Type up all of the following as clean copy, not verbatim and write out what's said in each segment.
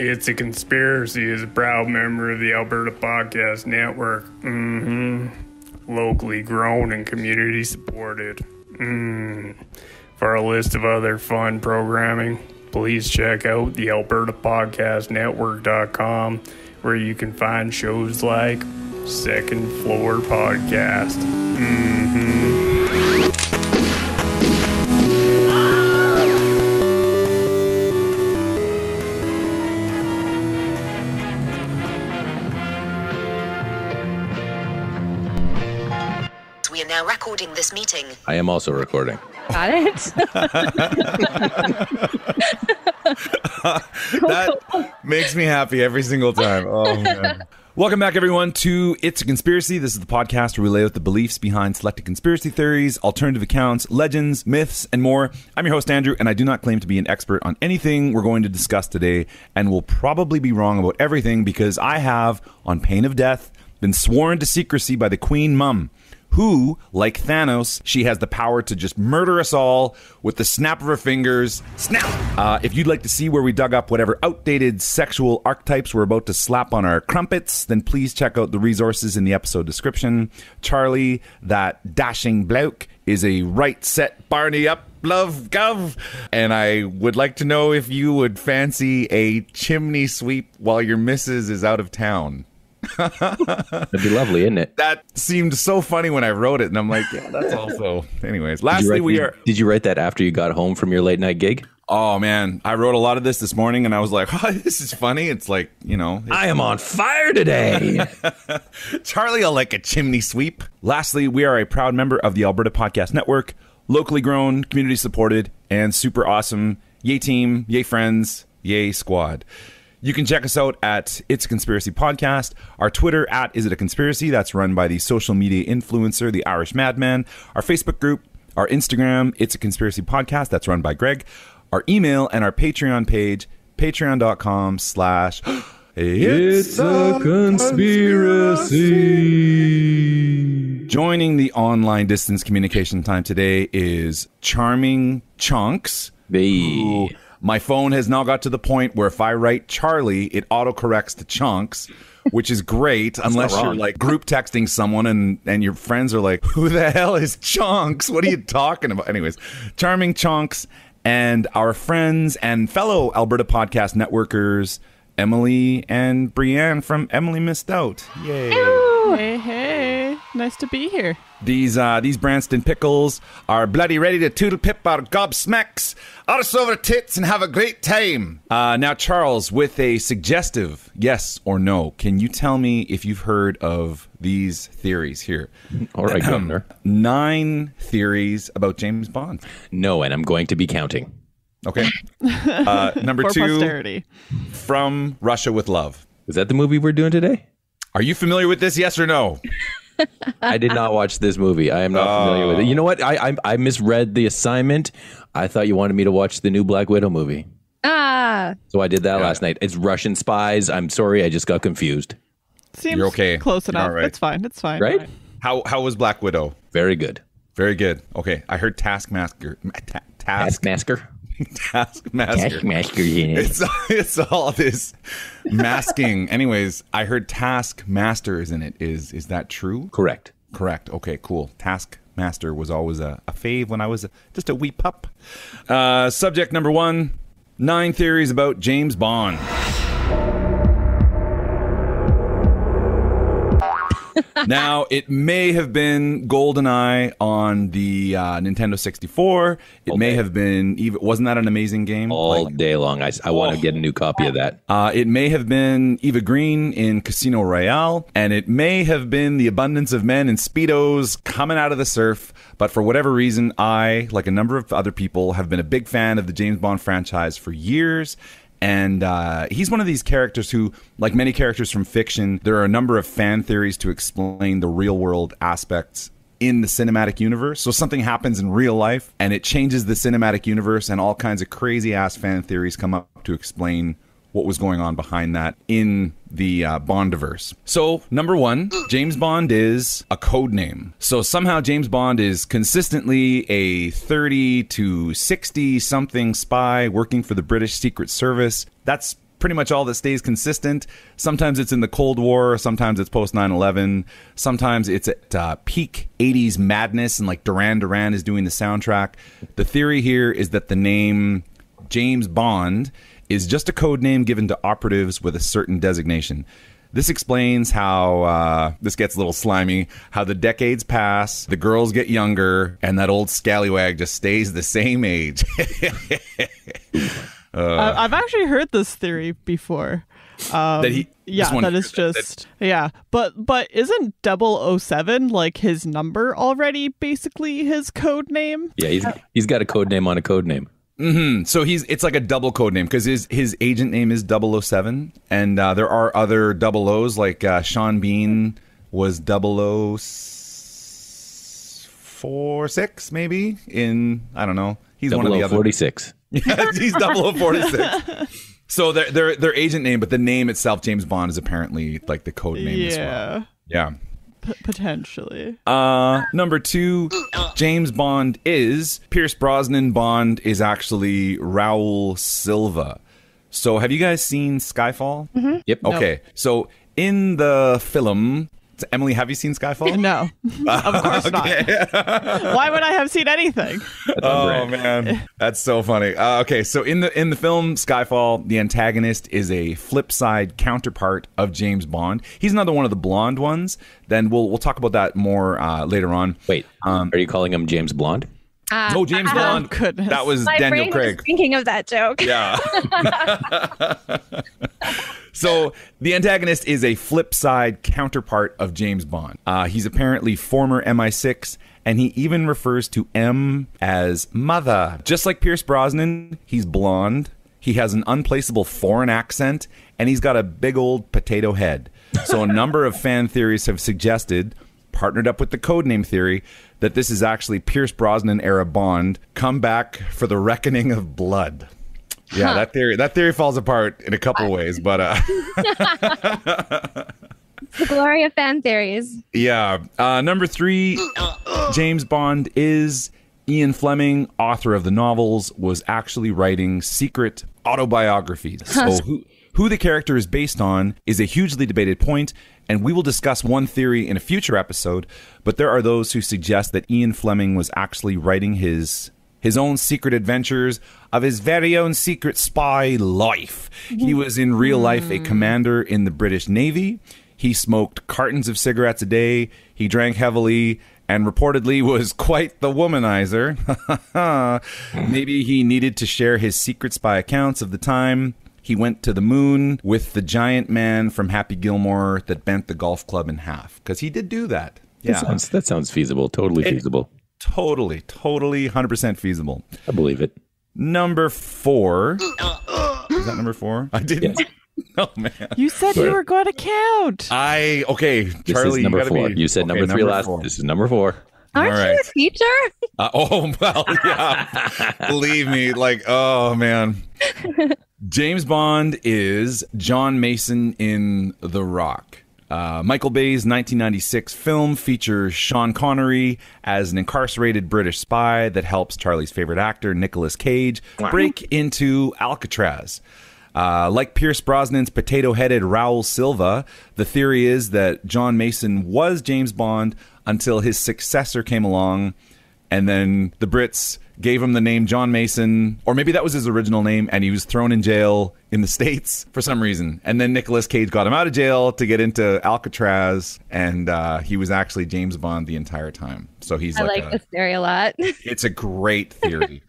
It's a Conspiracy is a proud member of the Alberta Podcast Network. Locally grown and community supported. For a list of other fun programming, please check out the AlbertaPodcastNetwork.com, where you can find shows like Second Floor Podcast. We are now recording this meeting. I am also recording. Got it? That makes me happy every single time. Oh, man. Welcome back, everyone, to It's a Conspiracy. This is the podcast where we lay out the beliefs behind selected conspiracy theories, alternative accounts, legends, myths, and more. I'm your host, Andrew, and I do not claim to be an expert on anything we're going to discuss today, and will probably be wrong about everything because I have, on pain of death, been sworn to secrecy by the Queen Mum, who, like Thanos, she has the power to just murder us all with the snap of her fingers. Snap! If you'd like to see where we dug up whatever outdated sexual archetypes we're about to slap on our crumpets, then please check out the resources in the episode description. Charlie, that dashing bloke, is a right set Barney up love gov, and I would like to know if you would fancy a chimney sweep while your missus is out of town. That'd be lovely, isn't it? That seemed so funny when I wrote it, and I'm like, yeah, that's also. Anyways, lastly, Did you write that after you got home from your late night gig? Oh man, I wrote a lot of this morning, and I was like, oh, this is funny. It's like, you know, I am on fire today. Charlie, I like a chimney sweep. Lastly, we are a proud member of the Alberta Podcast Network, locally grown, community supported, and super awesome. Yay team, yay friends, yay squad. You can check us out at It's a Conspiracy Podcast. Our Twitter at Is It a Conspiracy? That's run by the social media influencer, the Irish Madman. Our Facebook group, our Instagram, It's a Conspiracy Podcast. That's run by Greg. Our email and our Patreon page, patreon.com/It's a Conspiracy. Joining the online distance communication time today is Charming Chunks. Hey. My phone has now got to the point where if I write Charlie, it autocorrects to Chunks, which is great, unless you're like group texting someone and your friends are like, who the hell is Chunks? What are you talking about? Anyways, Charming Chunks and our friends and fellow Alberta Podcast Networkers, Emily and Brienne from Emily Missed Out. Yay. Hey. Nice to be here. These Branston pickles are bloody ready to toodle pip our gobsmacks, arse over tits, and have a great time. Now, Charles, with a suggestive yes or no, can you tell me if you've heard of these theories here? All right, Governor. 9 theories about James Bond. No, and I'm going to be counting. Okay. Number For 2, posterity. From Russia with Love. Is that the movie we're doing today? Are you familiar with this, yes or no? I did not watch this movie. I am not familiar with it. You know what? I misread the assignment. I thought you wanted me to watch the new Black Widow movie. So I did that last night. It's Russian spies. I'm sorry. I just got confused. Seems You're okay. Close enough. Right. It's fine. It's fine. Right? How was Black Widow? Very good. Very good. Okay. I heard Taskmaster. Taskmaster? Taskmaster's in it. It's all this masking. Anyways, I heard Taskmaster is in it. Is that true? Correct. Correct. Okay, cool. Taskmaster was always a fave when I was just a wee pup. Subject number 1, 9 theories about James Bond. Now, it may have been GoldenEye on the Nintendo 64. It may have been, wasn't that an amazing game? All day long. I want to get a new copy of that. It may have been Eva Green in Casino Royale, and it may have been the abundance of men in Speedos coming out of the surf. But for whatever reason, I, like a number of other people, have been a big fan of the James Bond franchise for years. And he's one of these characters who, like many characters from fiction, there are a number of fan theories to explain the real world aspects in the cinematic universe. So something happens in real life and it changes the cinematic universe, and all kinds of crazy ass fan theories come up to explain what was going on behind that in the Bondiverse. So, number 1, James Bond is a code name. So somehow James Bond is consistently a 30 to 60 something spy working for the British Secret Service. That's pretty much all that stays consistent. Sometimes it's in the Cold War. Sometimes it's post 9/11. Sometimes it's at peak 80s madness, and like Duran Duran is doing the soundtrack. The theory here is that the name James Bond is just a code name given to operatives with a certain designation. This explains how, this gets a little slimy, how the decades pass, the girls get younger, and that old scallywag just stays the same age. I've actually heard this theory before. But isn't 007 like his number already basically his code name? Yeah, he's got a code name on a code name. Mm-hmm. So it's like a double code name because his agent name is 007, and there are other 00s like Sean Bean was 0046 maybe in, I don't know. He's one of the other 46. Yeah, he's 0046. So their agent name, but the name itself, James Bond, is apparently like the code name as well. Yeah. Potentially. Number 2, James Bond is Pierce Brosnan. Bond is actually Raul Silva. So have you guys seen Skyfall? Mm-hmm. Yep. Okay. Nope. So in the film, Emily, have you seen Skyfall? No, of course not. Why would I have seen anything? Oh man, that's so funny. Okay, so in the film Skyfall, the antagonist is a flip side counterpart of James Bond. He's another one of the blonde ones. Then we'll talk about that more later on. Wait, are you calling him James Blonde? No, James Bond. Goodness. That was My Daniel brain Craig. was thinking of that joke. Yeah. So the antagonist is a flip side counterpart of James Bond. He's apparently former MI6, and he even refers to M as mother. Just like Pierce Brosnan, he's blonde. He has an unplaceable foreign accent, and he's got a big old potato head. So a number of fan theories have suggested, partnered up with the codename theory, that this is actually Pierce Brosnan era Bond come back for the reckoning of blood. Yeah, that theory falls apart in a couple ways, but The glory of fan theories. yeah. Number 3, James Bond is Ian Fleming, author of the novels, was actually writing secret autobiographies. So who the character is based on is a hugely debated point, and we will discuss one theory in a future episode, but there are those who suggest that Ian Fleming was actually writing his own secret adventures of his very own secret spy life. He was in real life a commander in the British Navy. He smoked cartons of cigarettes a day. He drank heavily and reportedly was quite the womanizer. Maybe he needed to share his secret spy accounts of the time he went to the moon with the giant man from Happy Gilmore that bent the golf club in half. Because he did do that. Yeah, That sounds feasible. Totally feasible. Totally, 100% feasible. I believe it. Number 4. Is that number 4? I didn't. Yes. Oh, man. You said you were going to count. Okay, This Charlie, is number you gotta 4. be... You said okay, number 3 last. 4. This is number 4. Aren't All right. you a teacher? Oh, well, yeah. Believe me, like, oh, man. James Bond is John Mason in The Rock. Michael Bay's 1996 film features Sean Connery as an incarcerated British spy that helps Charlie's favorite actor, Nicolas Cage, break into Alcatraz. Like Pierce Brosnan's potato-headed Raul Silva, the theory is that John Mason was James Bond until his successor came along, and then the Brits gave him the name John Mason, or maybe that was his original name, and he was thrown in jail in the States for some reason. And then Nicolas Cage got him out of jail to get into Alcatraz, and he was actually James Bond the entire time. So he's I like this theory a lot. It's a great theory.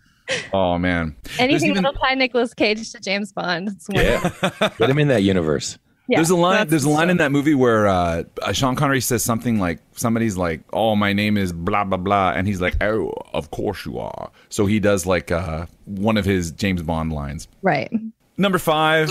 Oh, man. Anything that'll tie Nicolas Cage to James Bond. It's wonderful. Yeah. Get him in that universe. Yeah. There's a line in that movie where Sean Connery says something like, somebody's like, oh, my name is blah, blah, blah. And he's like, oh, of course you are. So he does like one of his James Bond lines. Right. Number 5.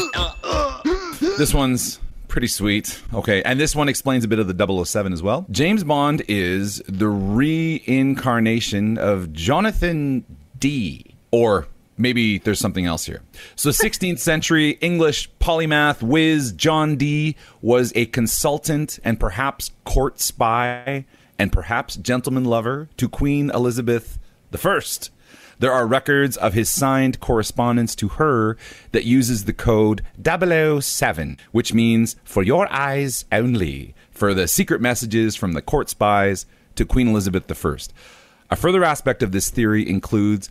This one's pretty sweet. Okay. And this one explains a bit of the 007 as well. James Bond is the reincarnation of Jonathan D. Or maybe there's something else here. So 16th century English polymath whiz John Dee was a consultant and perhaps court spy and perhaps gentleman lover to Queen Elizabeth I. There are records of his signed correspondence to her that uses the code 007, which means for your eyes only, for the secret messages from the court spies to Queen Elizabeth I. A further aspect of this theory includes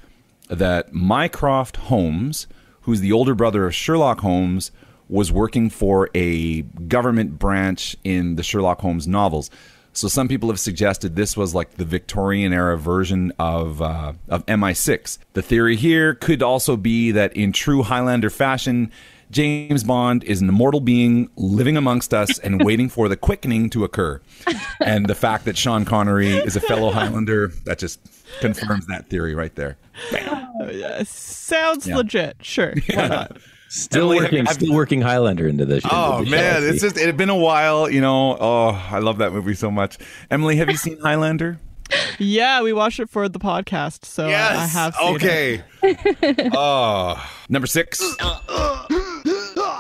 that Mycroft Holmes, who's the older brother of Sherlock Holmes, was working for a government branch in the Sherlock Holmes novels. So some people have suggested this was like the Victorian era version of MI6. The theory here could also be that in true Highlander fashion, James Bond is an immortal being living amongst us and waiting for the quickening to occur. And the fact that Sean Connery is a fellow Highlander, that just confirms that theory right there. Sounds legit. Sure. Why not? Still working Highlander into this. Oh man, it had been a while, you know. Oh, I love that movie so much. Emily, have you seen Highlander? Yeah, we watched it for the podcast, so yes! I have seen it. Number 6.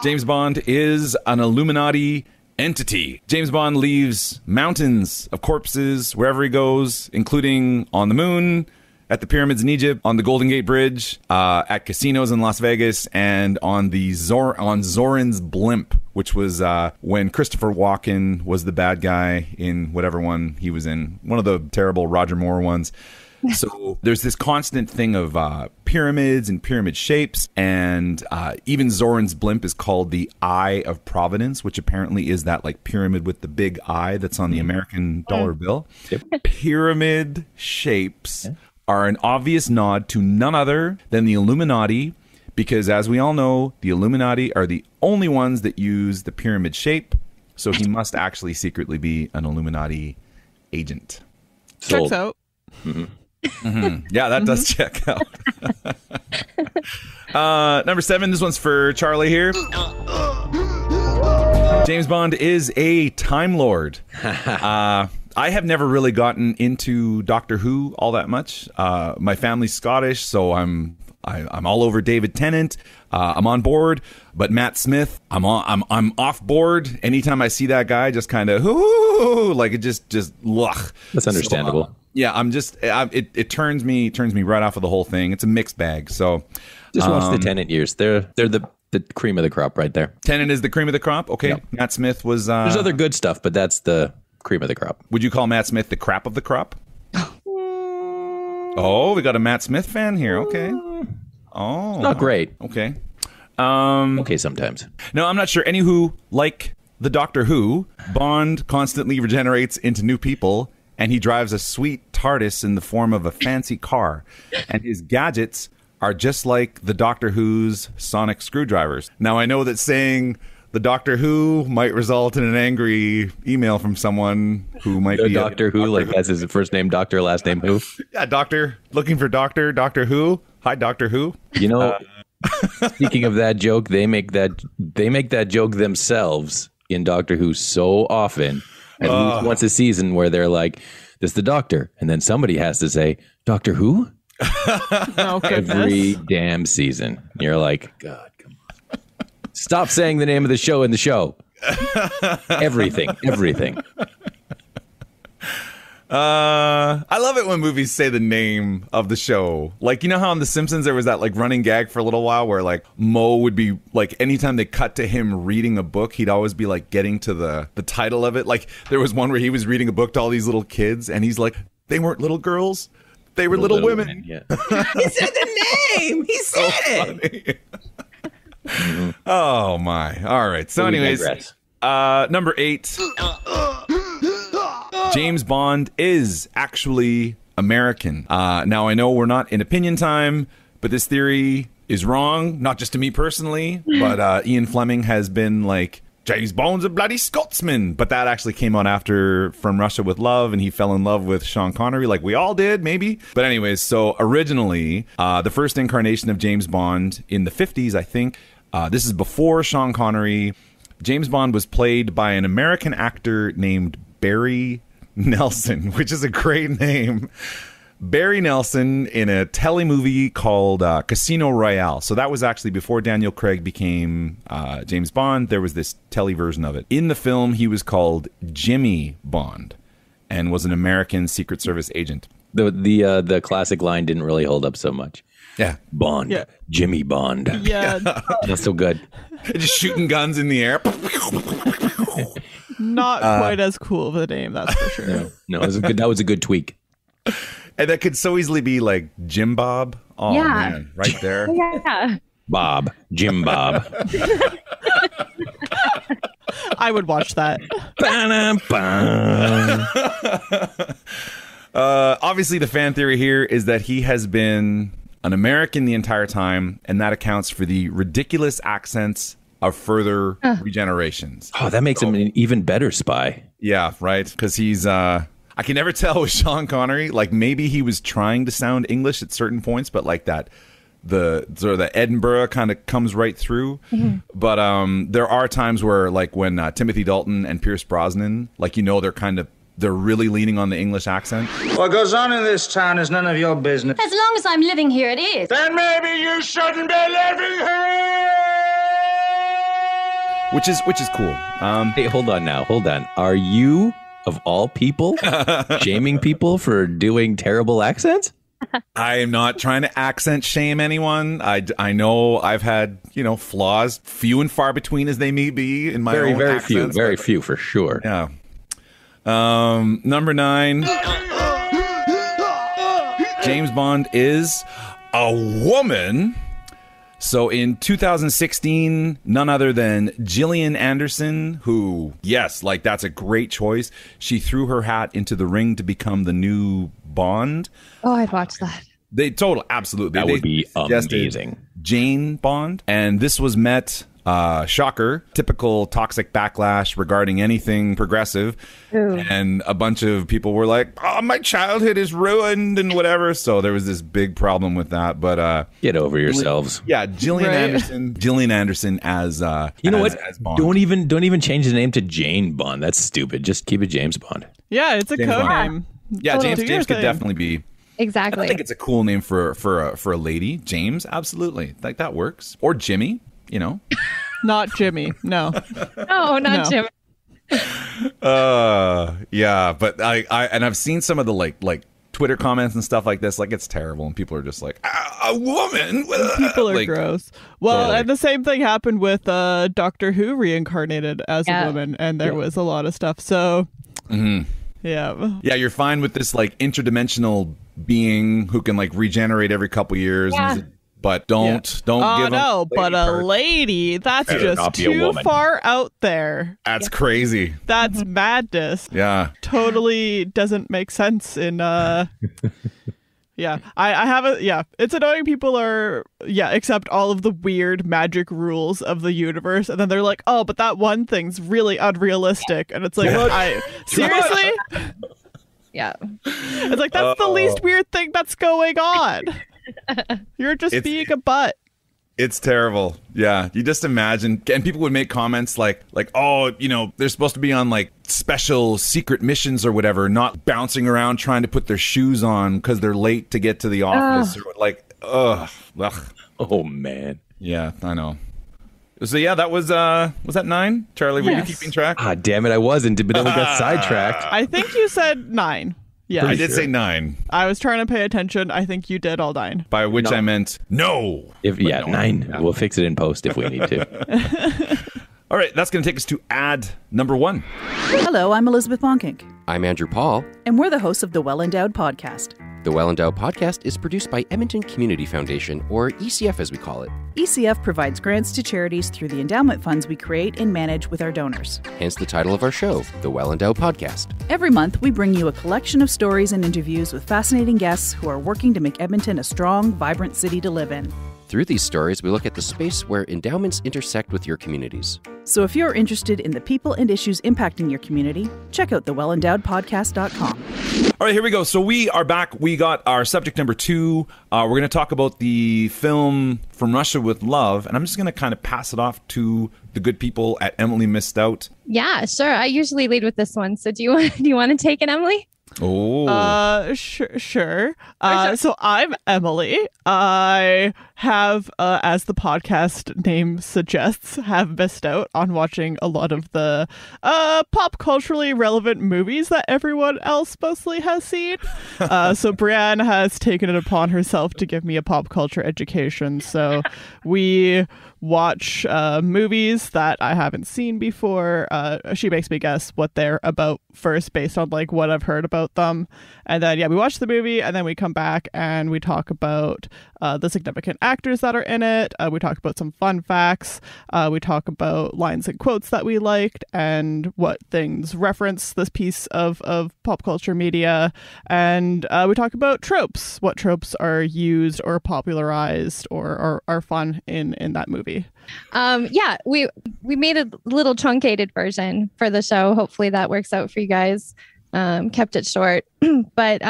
James Bond is an Illuminati entity. James Bond leaves mountains of corpses wherever he goes, including on the moon, at the pyramids in Egypt, on the Golden Gate Bridge, at casinos in Las Vegas, and on the Zoran's blimp, which was when Christopher Walken was the bad guy in whatever one he was in, one of the terrible Roger Moore ones. So there's this constant thing of pyramids and pyramid shapes, and even Zoran's blimp is called the Eye of Providence, which apparently is that like pyramid with the big eye that's on the American dollar bill. Yep. Pyramid shapes are an obvious nod to none other than the Illuminati, because as we all know, the Illuminati are the only ones that use the pyramid shape, so he must actually secretly be an Illuminati agent. Checks out. Mm-hmm. Mm-hmm. Yeah, that does check out. Number 7, this one's for Charlie here. James Bond is a Time Lord. I have never really gotten into Doctor Who all that much. My family's Scottish, so I'm all over David Tennant. I'm on board, but Matt Smith, I'm off board. Anytime I see that guy, just kind of like it just ugh. That's understandable. So, yeah, it turns me right off of the whole thing. It's a mixed bag. So just watch the Tennant years. They're the cream of the crop right there. Tennant is the cream of the crop. Okay, yep. Matt Smith was. There's other good stuff, but that's the cream of the crop. Would you call Matt Smith the crap of the crop? Oh, we got a Matt Smith fan here. Okay. Oh, it's not great. Okay. Okay, sometimes. No, I'm not sure. Anywho, like the Doctor Who, Bond constantly regenerates into new people, and he drives a sweet TARDIS in the form of a fancy car, and his gadgets are just like the Doctor Who's sonic screwdrivers. Now, I know that saying the Doctor Who might result in an angry email from someone who might be Doctor Who, like that's his first name, Doctor, last name Who. Yeah, Doctor, looking for Doctor Who. Hi, Doctor Who. You know, speaking of that joke, they make that joke themselves in Doctor Who so often, at least once a season, where they're like, "This is the Doctor," and then somebody has to say, "Doctor Who?" Every damn season. You're like, God, come on. Stop saying the name of the show in the show. Everything. I love it when movies say the name of the show. Like, you know how on The Simpsons there was that like running gag for a little while where like Moe would be like, anytime they cut to him reading a book, he'd always be like getting to the title of it. Like there was one where he was reading a book to all these little kids and he's like, they weren't little girls. They were little women. Yeah. He said the name. He said it. Oh my. All right. So anyways, number 8. James Bond is actually American. Now I know we're not in opinion time, but this theory is wrong. Not just to me personally, but Ian Fleming has been like, James Bond's a bloody Scotsman. But that actually came on after From Russia with Love, and he fell in love with Sean Connery, like we all did, maybe. But anyways, so originally, the first incarnation of James Bond in the 50s, I think, this is before Sean Connery. James Bond was played by an American actor named Barry Nelson, which is a great name. Barry Nelson in a telemovie called Casino Royale. So that was actually before Daniel Craig became James Bond. There was this tele version of it. In the film, he was called Jimmy Bond and was an American Secret Service agent. The classic line didn't really hold up so much. Yeah. Bond. Yeah. Jimmy Bond. Yeah. Not so good. Just shooting guns in the air. Not quite as cool of a name, that's for sure. No, that was a good tweak. And that could so easily be like Jim Bob. Oh, Yeah. man. Right there. Yeah. Bob. Jim Bob. I would watch that. Obviously, the fan theory here is that he has been an American the entire time, and that accounts for the ridiculous accents of further regenerations. Oh, that makes him an even better spy. Yeah, right. Because he's, I can never tell with Sean Connery. Like, maybe he was trying to sound English at certain points, but like that, the sort of the Edinburgh kind of comes right through. Mm-hmm. But there are times where, like, when Timothy Dalton and Pierce Brosnan, like, they're really leaning on the English accent. What goes on in this town is none of your business. As long as I'm living here, it is. Then maybe you shouldn't be living here. Which is cool. Hey, hold on. Are you, of all people, shaming people for doing terrible accents? I am not trying to accent shame anyone. I know I've had, flaws, few and far between as they may be in my own accents. Very few for sure. Yeah. Number 9. James Bond is a woman. So in 2016, none other than Gillian Anderson, who, yes, like that's a great choice. She threw her hat into the ring to become the new Bond. Oh, I'd watch that. Absolutely. That would be amazing. Jane Bond. And this was met, shocker, typical toxic backlash regarding anything progressive. Ooh. And a bunch of people were like, oh, my childhood is ruined and whatever. So there was this big problem with that. But get over yourselves. Yeah, Gillian Anderson as you know as what? Don't even change the name to Jane Bond. That's stupid. Just keep it James Bond. Yeah, it's a code name. Yeah, James could definitely be. Exactly. I think it's a cool name for a lady. James, absolutely. Like that works. Or Jimmy, Not Jimmy. No. No, not Jimmy. Yeah, but I've seen some of the like Twitter comments and stuff like this. Like, it's terrible, and people are just like, a woman. People are gross. Well, and the same thing happened with Doctor Who reincarnated as a woman, and there was a lot of stuff. So, yeah, you're fine with this like interdimensional being who can like regenerate every couple years. Yeah. But don't give them. No, but a lady, that's just too far out there. That's crazy. That's madness. Yeah. Totally doesn't make sense in yeah. I have it's annoying people accept all of the weird magic rules of the universe, and then they're like, oh, but that one thing's really unrealistic. And it's like, seriously? Yeah. It's like, that's the least weird thing that's going on. You're just being a butt. It's terrible. Yeah. You just imagine, and people would make comments like, oh, they're supposed to be on like special secret missions or whatever, not bouncing around trying to put their shoes on because they're late to get to the office. Or like, ugh. Oh man. Yeah, I know. So yeah, that was that 9? Charlie, were you keeping track? Ah, damn it, I wasn't, but then we got sidetracked. I think you said 9. Yeah, I did say 9. I was trying to pay attention. I think you did all 9. By which I meant no. 9. We'll fix it in post if we need to. All right, that's going to take us to ad number 1. Hello, I'm Elizabeth Bonkink. I'm Andrew Paul. And we're the hosts of the Well Endowed Podcast. The Well Endowed Podcast is produced by Edmonton Community Foundation, or ECF as we call it. ECF provides grants to charities through the endowment funds we create and manage with our donors. Hence the title of our show, The Well Endowed Podcast. Every month, we bring you a collection of stories and interviews with fascinating guests who are working to make Edmonton a strong, vibrant city to live in. Through these stories, we look at the space where endowments intersect with your communities. So if you're interested in the people and issues impacting your community, check out thewellendowedpodcast.com. All right, here we go. So we are back. We got our subject number 2. We're going to talk about the film From Russia with Love, and I'm just going to kind of pass it off to the good people at Emily Missed Out. Yeah, sure. I usually lead with this one. So do you want to take it, Emily? Oh. Sure. So I'm Emily. I have, as the podcast name suggests, have missed out on watching a lot of the pop culturally relevant movies that everyone else mostly has seen. So Brienne has taken it upon herself to give me a pop culture education. So we watch movies that I haven't seen before. She makes me guess what they're about first based on like what I've heard about them, and then we watch the movie and then we come back and we talk about the significant actors that are in it. We talk about some fun facts. We talk about lines and quotes that we liked and what things reference this piece of pop culture media, and we talk about tropes, what tropes are used or popularized or are fun in that movie. We made a little truncated version for the show. Hopefully that works out for you guys. Kept it short, but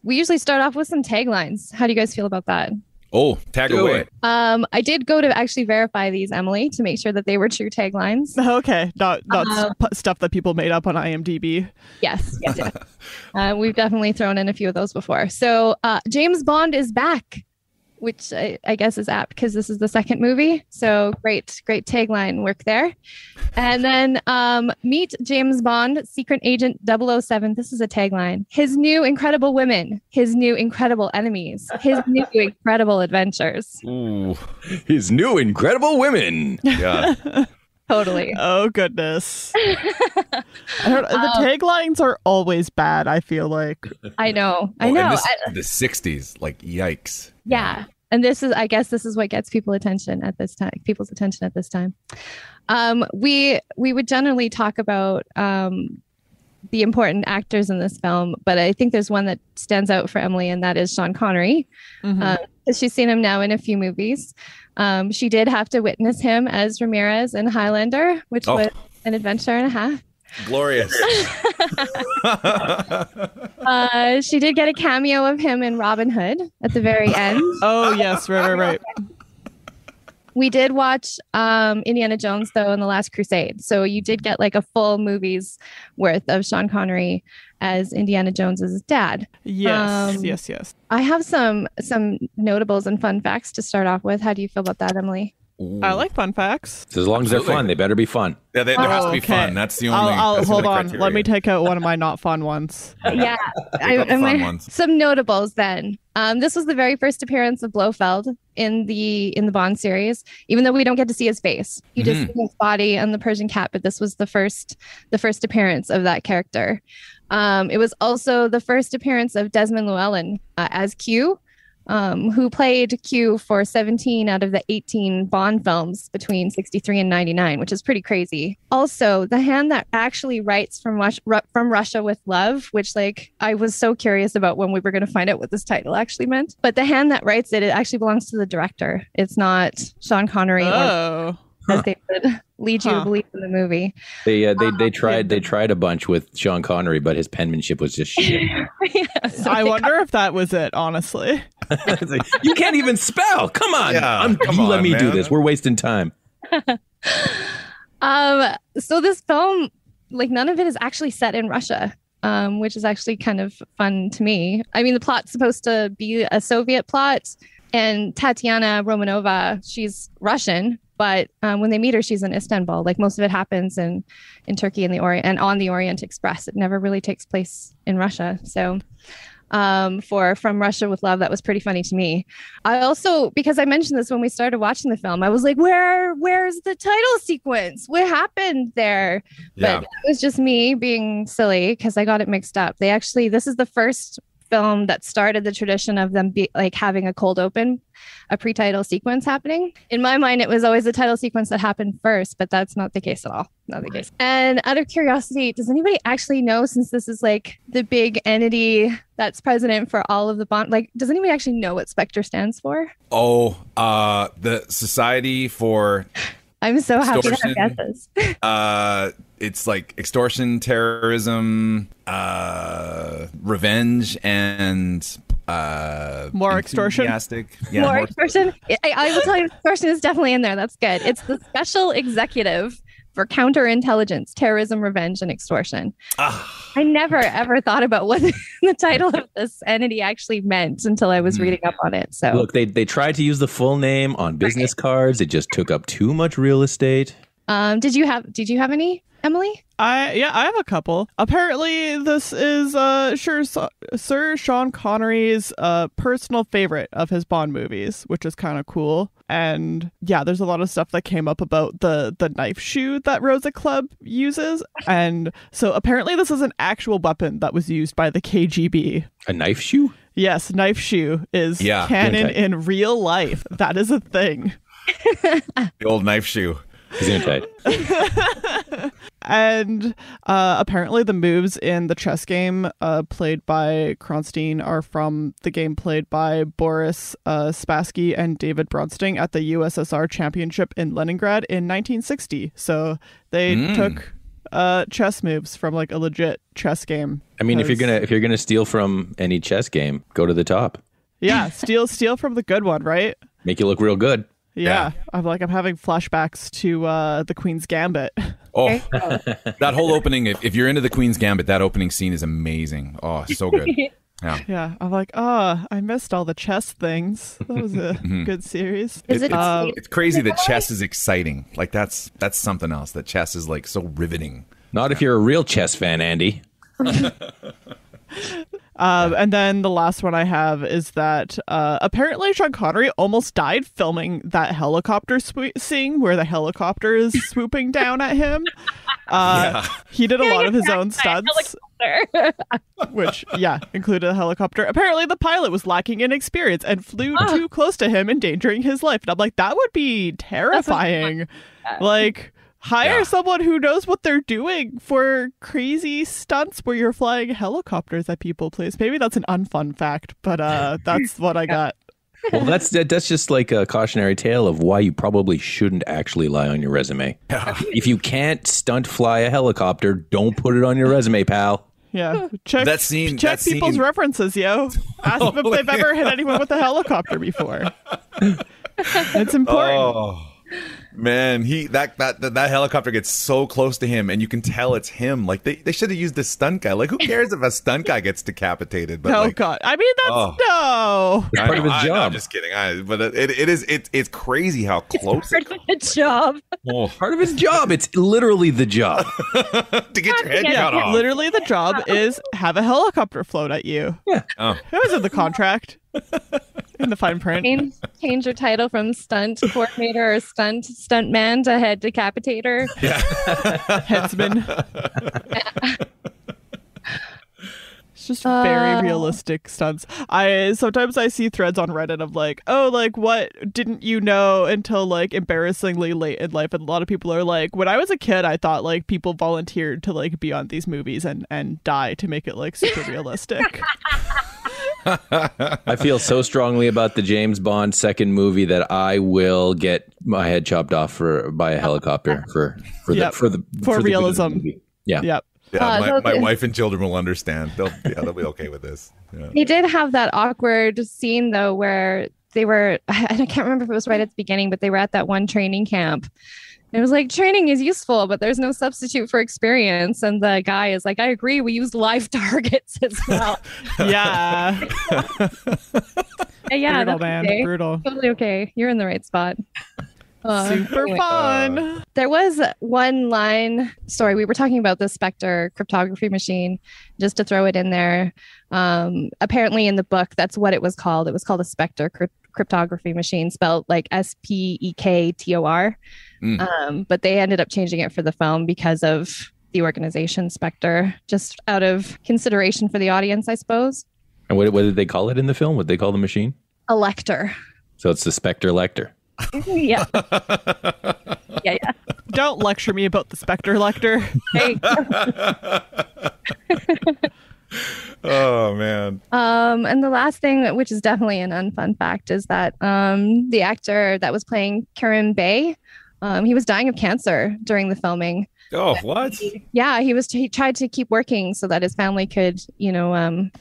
we usually start off with some taglines. How do you guys feel about that? Oh, tag away. I did go to actually verify these, Emily, to make sure that they were true taglines. Okay, not stuff that people made up on IMDb. Yes. We've definitely thrown in a few of those before. So James Bond is back, which I guess is apt because this is the second movie. So great tagline work there. And then meet James Bond, Secret Agent 007. This is a tagline. His new incredible women, his new incredible enemies, his new incredible adventures. Ooh, his new incredible women. Yeah. Totally. Oh, goodness. The taglines are always bad, I feel like. I know. The 60s, like, yikes. Yeah. And I guess this is what gets people's attention at this time. We would generally talk about the important actors in this film, but I think there's one that stands out for Emily, and that is Sean Connery. Mm-hmm. She's seen him now in a few movies. She did have to witness him as Ramirez in Highlander, which was an adventure and a half. Glorious. She did get a cameo of him in Robin Hood at the very end. Oh, yes. Right. We did watch Indiana Jones, though, in The Last Crusade. So you did get like a full movie's worth of Sean Connery as Indiana Jones's dad. Yes. I have some notables and fun facts to start off with. How do you feel about that, Emily? I like fun facts. So as long as they're fun, they better be fun. Yeah, there has to be fun. That's the only. Hold on. Criteria. Let me take out one of my not fun ones. Yeah, some notables then. This was the very first appearance of Blofeld in the Bond series. Even though we don't get to see his face, you just see his body and the Persian cat. But this was the first appearance of that character. It was also the first appearance of Desmond Llewellyn as Q. Who played Q for 17 out of the 18 Bond films between 63 and 99, which is pretty crazy. Also, the hand that actually writes from Russia with Love, which I was so curious about when we were going to find out what this title actually meant. But the hand that writes it actually belongs to the director. It's not Sean Connery or as they would lead you to believe in the movie. They tried a bunch with Sean Connery, but his penmanship was just shit. I wonder if that was it, honestly. You can't even spell. Come on. Yeah, let me do this. We're wasting time. So this film, none of it is actually set in Russia, which is actually kind of fun to me. I mean, the plot's supposed to be a Soviet plot, and Tatiana Romanova, she's Russian. But when they meet her, she's in Istanbul. Most of it happens in Turkey and on the Orient Express. It never really takes place in Russia. So From Russia with Love, that was pretty funny to me. I also, because I mentioned this when we started watching the film, I was like, where's the title sequence? What happened there? Yeah. But it was just me being silly because I got it mixed up. This is the first film that started the tradition of them having a cold open, a pre-title sequence happening. In my mind, it was always the title sequence that happened first, but that's not the case at all. Not the case. And out of curiosity, does anybody actually know, since this is the big entity that's president for all of the Bond, does anybody actually know what Spectre stands for? Oh, the Society for I'm so happy to have guesses. It's extortion, terrorism, revenge, and more extortion. Yeah, more extortion. I will tell you, extortion is definitely in there. That's good. It's the Special Executive for counterintelligence, terrorism, revenge, and extortion. I never, ever thought about what the title of this entity actually meant until I was reading up on it. So look, they tried to use the full name on business cards. It just took up too much real estate. Did you have any, Emily? I have a couple. Apparently, this is Sir Sean Connery's personal favorite of his Bond movies, which is kind of cool. And yeah, there's a lot of stuff that came up about the knife shoe that Rosa Club uses. And so apparently this is an actual weapon that was used by the KGB. A knife shoe? Yes, knife shoe is canon in real life. That is a thing. The old knife shoe. And apparently the moves in the chess game played by Kronstein are from the game played by Boris Spassky and David Bronstein at the USSR Championship in Leningrad in 1960. So they took chess moves from like a legit chess game. I mean, if you're gonna steal from any chess game, go to the top. Yeah, steal from the good one, right? Make you look real good. Yeah. I'm having flashbacks to the Queen's Gambit. Oh, that whole opening, if you're into the Queen's Gambit, that opening scene is amazing. Oh, so good. Yeah. I'm like, I missed all the chess things. That was a good series. It's crazy that chess is exciting. Like that's something else. That chess is like so riveting. Not if you're a real chess fan, Andy. And then the last one I have is that apparently Sean Connery almost died filming that helicopter scene where the helicopter is swooping down at him. He did a lot of his own stunts, which, included a helicopter. Apparently the pilot was lacking in experience and flew too close to him, endangering his life. And I'm like, that would be terrifying. Like... Hire someone who knows what they're doing for crazy stunts where you're flying helicopters at people, please. Maybe that's an unfun fact, but that's what I got. Well, that's just like a cautionary tale of why you probably shouldn't actually lie on your resume. If you can't stunt fly a helicopter, don't put it on your resume, pal. Yeah, check people's references, yo. Ask them if they've ever hit anyone with a helicopter before. It's important. Oh. Man, that helicopter gets so close to him, and you can tell it's him. Like they should have used the stunt guy. Like, who cares if a stunt guy gets decapitated? But God, I mean that's it's part of his job. I'm just kidding. But it's crazy how close. Part of the job. Part of his job. It's literally the job to get your head cut off. Literally, the job is have a helicopter float at you. Yeah, it was in the contract. In the fine print. Change your title from stunt coordinator or stunt man to head decapitator. Yeah. Headsman. It's just very realistic stunts. Sometimes I see threads on Reddit of like, what didn't you know until like embarrassingly late in life? And a lot of people are like, when I was a kid, I thought like people volunteered to like be on these movies and die to make it like super realistic. I feel so strongly about the James Bond second movie that I will get my head chopped off by a helicopter for realism. Yeah. Yep. Yeah, my wife and children will understand. They'll be okay with this. Yeah. He did have that awkward scene though, where they were, I can't remember if it was right at the beginning, but they were at that one training camp. It was like, training is useful, but there's no substitute for experience. And the guy is like, I agree. We used live targets as well. Yeah. Yeah. Brutal, man. Okay. Brutal. Totally okay. You're in the right spot. Super fun. There was one line. Sorry, we were talking about the Spectre cryptography machine. Just to throw it in there. Apparently in the book, that's what it was called. It was called a Spectre cryptography machine, spelled like SPEKTOR. But they ended up changing it for the film because of the organization Spectre, just out of consideration for the audience, I suppose. And what did they call it in the film? What did they call the machine? A lector. So it's the Spectre lector. Yeah. Yeah. Don't lecture me about the Spectre lector. Hey. Oh man. And the last thing, which is definitely an unfun fact, is that the actor that was playing Karim Bey, he was dying of cancer during the filming. Oh, what? Yeah, he tried to keep working so that his family could,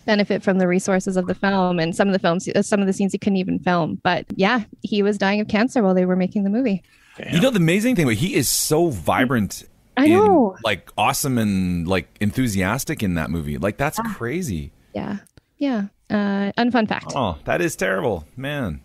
benefit from the resources of the film. And some of the scenes he couldn't even film. But yeah, he was dying of cancer while they were making the movie. Damn. You know, the amazing thing, he is so vibrant. I know. Like, awesome and, like, enthusiastic in that movie. Like, that's crazy. Yeah. Yeah. Unfun fact. Oh, that is terrible. Man.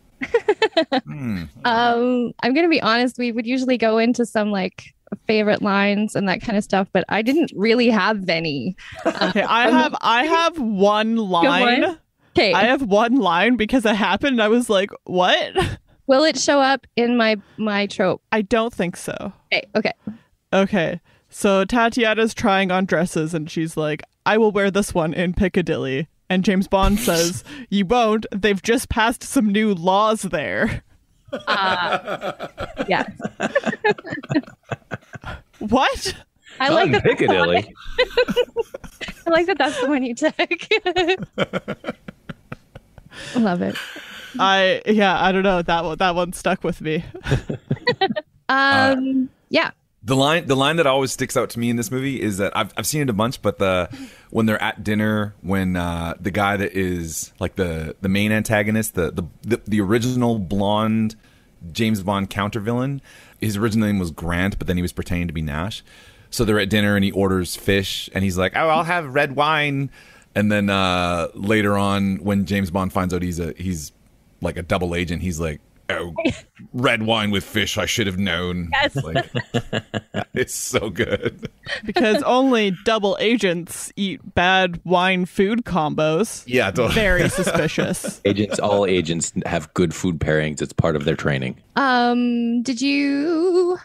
I'm going to be honest. We would usually go into some, like, favorite lines and that kind of stuff, but I didn't really have any. Okay, I have one line. Okay. I have one line because it happened and I was like, what? Will it show up in my trope? I don't think so. Okay. So Tatiana's trying on dresses and she's like, I will wear this one in Piccadilly. And James Bond says, you won't. They've just passed some new laws there. Yeah. What? I like that. Piccadilly. I like that. That's the one you took. Love it. I don't know. That one stuck with me. Yeah. The line that always sticks out to me in this movie is that I've seen it a bunch, but when they're at dinner, when the guy that is like the main antagonist, the original blonde James Bond countervillain, his original name was Grant, but then he was pretending to be Nash. So they're at dinner and he orders fish and he's like, oh, I'll have red wine. And then later on, when James Bond finds out he's like a double agent, he's like, oh, red wine with fish, I should have known. Yes. Like, it's so good. Because only double agents eat bad wine food combos. Yeah, totally. Very suspicious. All agents have good food pairings. It's part of their training. Did you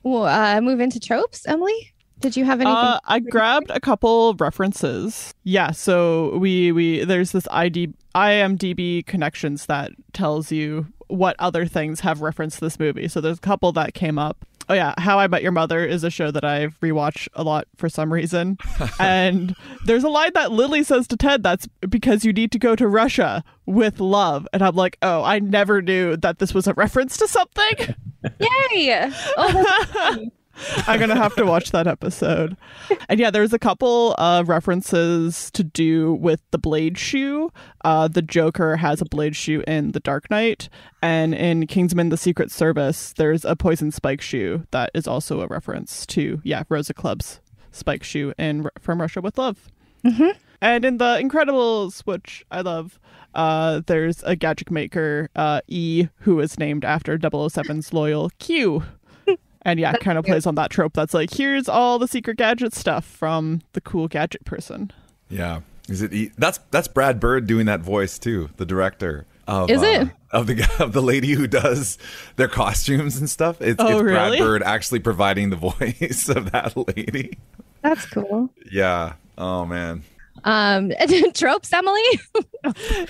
move into tropes, Emily? Did you have anything? I grabbed a couple references. Yeah, so we there's this IMDB connections that tells you what other things have referenced this movie. So there's a couple that came up. Oh yeah, How I Met Your Mother is a show that I've rewatched a lot for some reason. And there's a line that Lily says to Ted that's because you need to go to Russia with love. And I'm like, oh, I never knew that this was a reference to something. Yay! Oh, that's funny. I'm going to have to watch that episode. And yeah, there's a couple references to do with the blade shoe. The Joker has a blade shoe in The Dark Knight. And in Kingsman: The Secret Service, there's a poison spike shoe that is also a reference to, Rosa Club's spike shoe in From Russia with Love. Mm-hmm. And in The Incredibles, which I love, there's a gadget maker, E, who is named after 007's loyal Q. And yeah, kind of plays on that trope. That's like, here's all the secret gadget stuff from the cool gadget person. Yeah, is it? That's Brad Bird doing that voice too, the director. Is it of the lady who does their costumes and stuff? It's really? Brad Bird actually providing the voice of that lady. That's cool. Yeah. Oh man. Tropes, Emily.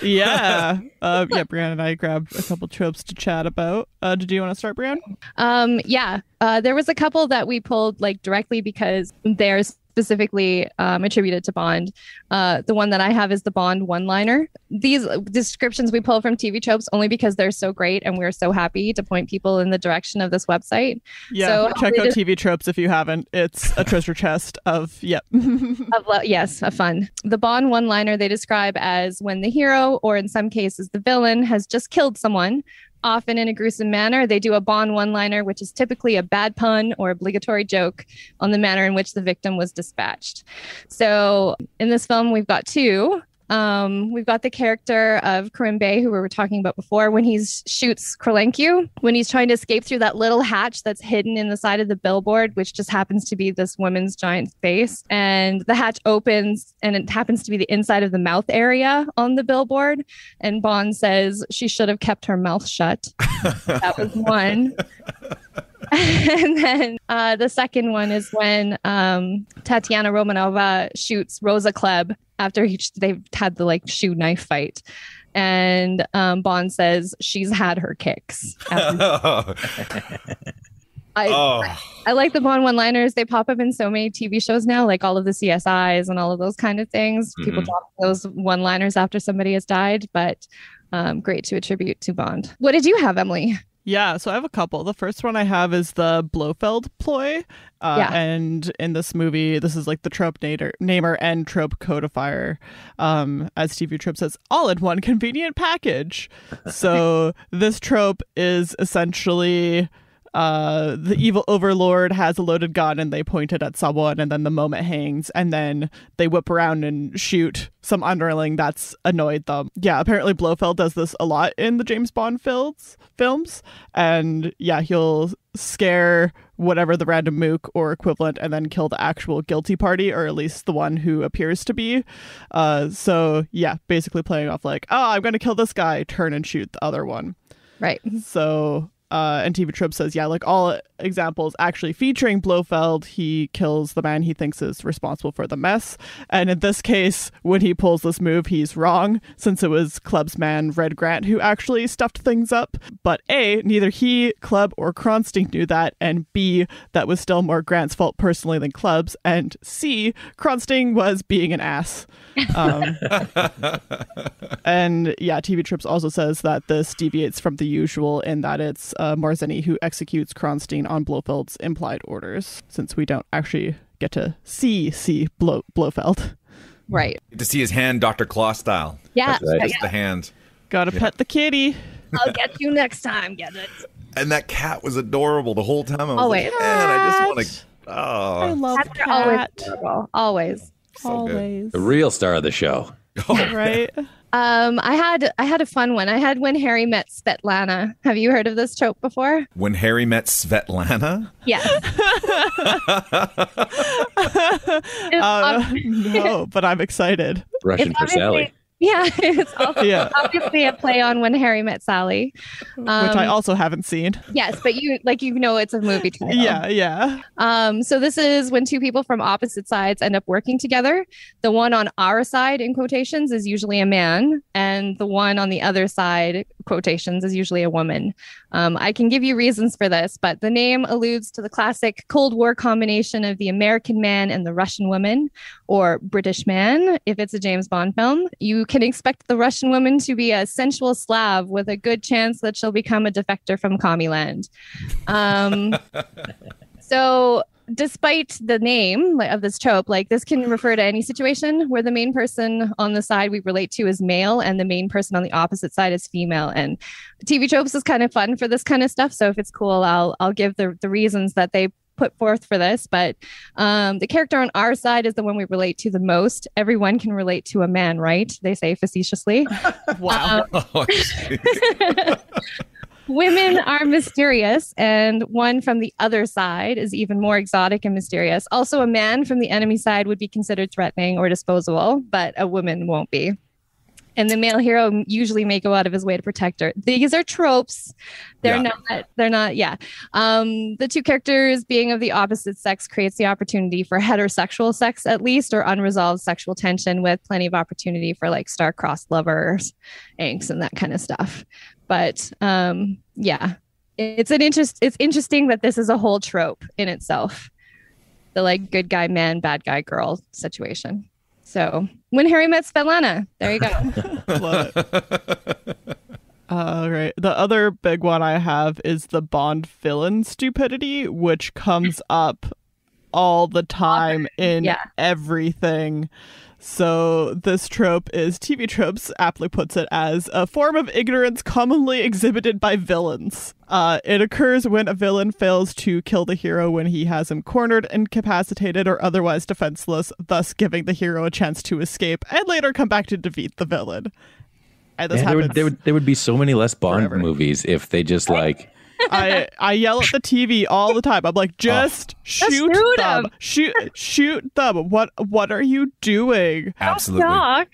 Yeah. Brianne and I grabbed a couple tropes to chat about. Did you want to start, Brianne? Yeah. There was a couple that we pulled like directly because they're specifically attributed to Bond. The one that I have is the Bond one-liner. These descriptions we pull from TV tropes only because they're so great and we're so happy to point people in the direction of this website. Yeah, so check out TV tropes if you haven't. It's a treasure chest of, yes, a fun. The Bond one-liner they describe as when the hero, or in some cases the villain, has just killed someone, often in a gruesome manner. They do a Bond one-liner, which is typically a bad pun or obligatory joke on the manner in which the victim was dispatched. So in this film, we've got two. We've got the character of Karim Bey, who we were talking about before, when he shoots Krolenko, when he's trying to escape through that little hatch that's hidden in the side of the billboard, which just happens to be this woman's giant face. And the hatch opens and it happens to be the inside of the mouth area on the billboard. And Bond says she should have kept her mouth shut. That was one. And then the second one is when Tatiana Romanova shoots Rosa Klebb after they've had the shoe knife fight. And Bond says she's had her kicks. I like the Bond one-liners. They pop up in so many TV shows now, like all of the CSIs and all of those kind of things. Mm-hmm. People drop those one-liners after somebody has died, but great to attribute to Bond. What did you have, Emily? Yeah, so I have a couple. The first one I have is the Blofeld ploy. And in this movie, this is like the trope namer and trope codifier. As Stevie Trope says, all in one convenient package. So this trope is essentially the evil overlord has a loaded gun and they point it at someone, and then the moment hangs, and then they whip around and shoot some underling that's annoyed them. Yeah, apparently Blofeld does this a lot in the James Bond films. And yeah, he'll scare whatever the random mook or equivalent and then kill the actual guilty party, or at least the one who appears to be. So yeah, basically playing off like, oh, I'm going to kill this guy, turn and shoot the other one. Right. So and TV Tropes says, yeah, like all examples actually featuring Blofeld, he kills the man he thinks is responsible for the mess. And in this case, when he pulls this move, he's wrong, since it was Club's man, Red Grant, who actually stuffed things up. But A, neither he, Club, or Kronstein knew that, and B, that was still more Grant's fault personally than Club's, and C, Kronstein was being an ass. And yeah, TV Trips also says that this deviates from the usual in that it's Marzeni who executes Kronstein on Blofeld's implied orders, since we don't actually get to see Blofeld. Right. To see his hand, Dr. Claw style. Yeah. Just the hand. Gotta pet the kitty. I'll get you next time, get it? And that cat was adorable the whole time. I was Always. like, man, I just want to... Oh. I love Cats cat. are always adorable. Always. So Always. The real star of the show. Right? I had a fun one. I had When Harry Met Svetlana. Have you heard of this trope before? When Harry Met Svetlana? Yes. No, but I'm excited. Russian for Sally. Yeah, it's also obviously a play on When Harry Met Sally, which I also haven't seen. Yes, but you know it's a movie title. Yeah. So this is when two people from opposite sides end up working together. The one on our side, in quotations, is usually a man, and the one on the other side, quotations, is usually a woman. I can give you reasons for this, but the name alludes to the classic Cold War combination of the American man and the Russian woman, or British man, if it's a James Bond film. You can expect the Russian woman to be a sensual Slav with a good chance that she'll become a defector from Commieland. So despite the name of this trope, like this can refer to any situation where the main person on the side we relate to is male and the main person on the opposite side is female. And TV Tropes is kind of fun for this kind of stuff. So if it's cool, I'll give the reasons that they put forth for this. But the character on our side is the one we relate to the most. Everyone can relate to a man, right? They say facetiously. Wow. Women are mysterious, and one from the other side is even more exotic and mysterious. Also, a man from the enemy side would be considered threatening or disposable, but a woman won't be. And the male hero usually may go out of his way to protect her. These are tropes. They're not. The two characters being of the opposite sex creates the opportunity for heterosexual sex, at least, or unresolved sexual tension, with plenty of opportunity for like star-crossed lovers, angst, and that kind of stuff. But it's interesting that this is a whole trope in itself. The like good guy man, bad guy girl situation. So When Harry Met Svetlana. There you go. Love it. Right. The other big one I have is the Bond villain stupidity, which comes up all the time in everything. So this trope is TV Tropes aptly puts it as a form of ignorance commonly exhibited by villains. It occurs when a villain fails to kill the hero when he has him cornered, incapacitated, or otherwise defenseless, thus giving the hero a chance to escape and later come back to defeat the villain. And this happens. There would be so many less Bond movies if they just like... I yell at the TV all the time. I'm like, just shoot them. Shoot them. What are you doing? Absolutely.